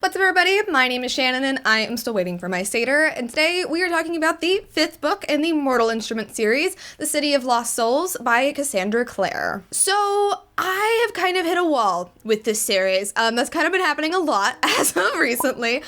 What's up, everybody? My name is Shannon and I am still waiting for my Satyr, and today we are talking about the 5th book in the Mortal Instrument series, The City of Lost Souls by Cassandra Clare. So I have kind of hit a wall with this series. That's kind of been happening a lot as of recently.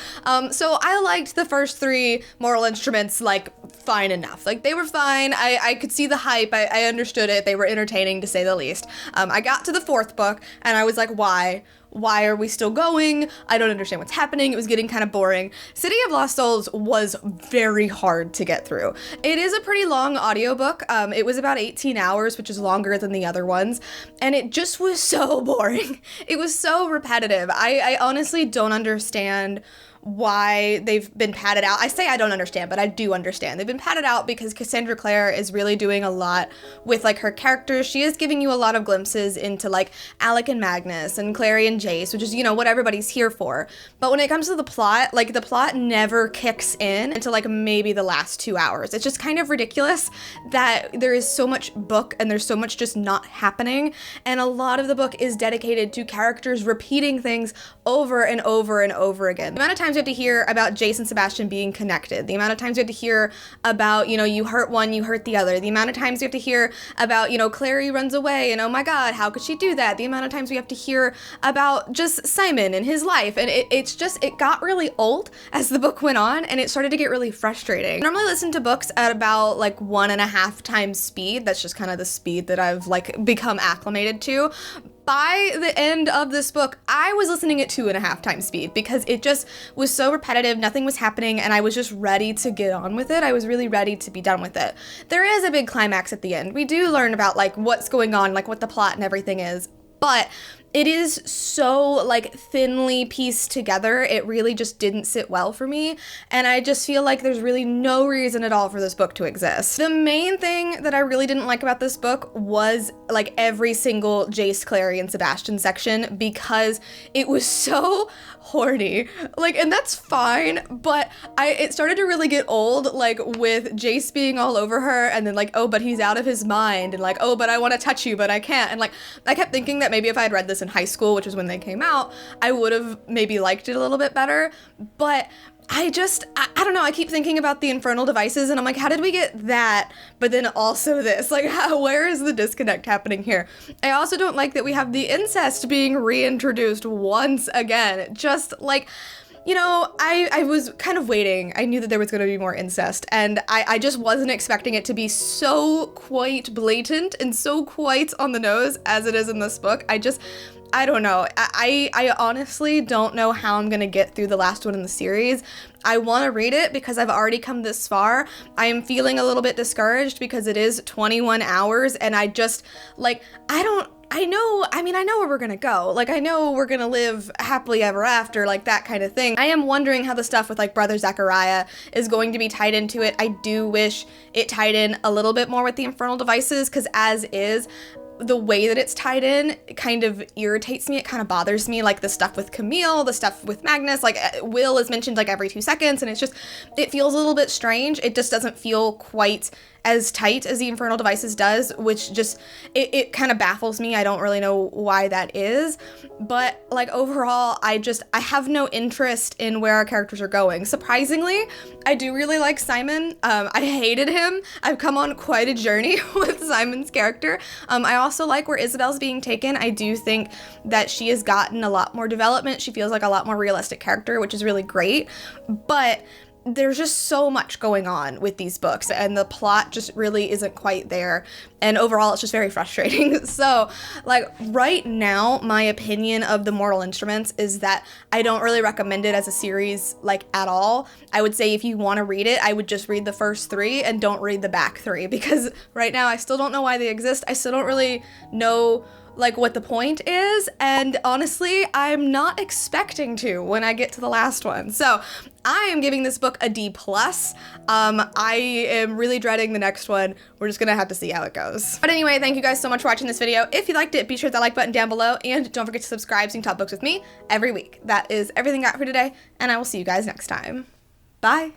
So I liked the first 3 Mortal Instruments, like, fine enough. Like, they were fine. I could see the hype. I understood it. They were entertaining, to say the least. I got to the 4th book and I was like, why? Why are we still going? I don't understand what's happening. It was getting kind of boring. City of Lost Souls was very hard to get through. It is a pretty long audiobook. It was about 18 hours, which is longer than the other ones, and it just was so boring. It was so repetitive. I honestly don't understand why they've been padded out. I say I don't understand, but I do understand. They've been padded out because Cassandra Clare is really doing a lot with, like, her characters. She is giving you a lot of glimpses into, like, Alec and Magnus and Clary and Jace, which is, you know, what everybody's here for. But when it comes to the plot, like, the plot never kicks in until, like, maybe the last 2 hours. It's just kind of ridiculous that there is so much book and there's so much just not happening. And a lot of the book is dedicated to characters repeating things over and over and over again. The amount of times we have to hear about Jace and Sebastian being connected, the amount of times we have to hear about, you know, you hurt one, you hurt the other, the amount of times we have to hear about, you know, Clary runs away and oh my god, how could she do that, the amount of times we have to hear about just Simon and his life, and it got really old as the book went on, and it started to get really frustrating. I normally listen to books at about like 1.5 times speed. That's just kind of the speed that I've like become acclimated to. By the end of this book, I was listening at 2.5 times speed because it just was so repetitive, nothing was happening, and I was just ready to get on with it. I was really ready to be done with it. There is a big climax at the end. We do learn about, like, what's going on, like, what the plot and everything is, but it is so, like, thinly pieced together. It really just didn't sit well for me, and I just feel like there's really no reason at all for this book to exist. The main thing that I really didn't like about this book was, like, every single Jace, Clary, and Sebastian section, because it was so horny. Like, and that's fine, but it started to really get old, like, with Jace being all over her, and then, like, oh, but he's out of his mind, and, like, oh, but I want to touch you, but I can't, and, like, I kept thinking that maybe if I had read this in high school, which was when they came out, I would have maybe liked it a little bit better, but I don't know, I keep thinking about the infernal devices and I'm like, how did we get that, but then also this? Like, where is the disconnect happening here? I also don't like that we have the incest being reintroduced once again. Just like, you know, I was kind of waiting. I knew that there was going to be more incest, and I just wasn't expecting it to be so quite blatant and so quite on the nose as it is in this book. I don't know. I honestly don't know how I'm gonna get through the last one in the series. I want to read it because I've already come this far. I am feeling a little bit discouraged because it is 21 hours, and I just, like, I know where we're gonna go. Like, I know we're gonna live happily ever after, like, that kind of thing. I am wondering how the stuff with, like, Brother Zachariah is going to be tied into it. I do wish it tied in a little bit more with the infernal devices, because as is, the way that it's tied in kind of irritates me. It kind of bothers me, like the stuff with Camille, the stuff with Magnus, like Will is mentioned like every 2 seconds, and it feels a little bit strange. It just doesn't feel quite as tight as the infernal devices does, which just, it kind of baffles me. I don't really know why that is, but like overall, I have no interest in where our characters are going. Surprisingly, I do really like Simon. I hated him. I've come on quite a journey with Simon's character. I also like where Isabel's being taken. I do think that she has gotten a lot more development. She feels like a lot more realistic character, which is really great, but there's just so much going on with these books, and the plot just really isn't quite there, and overall it's just very frustrating. So, like, right now, my opinion of the Mortal Instruments is that I don't really recommend it as a series, like, at all. I would say if you want to read it, I would just read the first 3 and don't read the back 3, because right now I still don't know why they exist. I still don't really know, like, what the point is, and honestly, I'm not expecting to when I get to the last one. So I am giving this book a D+. I am really dreading the next one. We're just gonna have to see how it goes. But anyway, thank you guys so much for watching this video. If you liked it, be sure to hit that like button down below, and don't forget to subscribe so you can talk books with me every week. That is everything I got for today, and I will see you guys next time. Bye!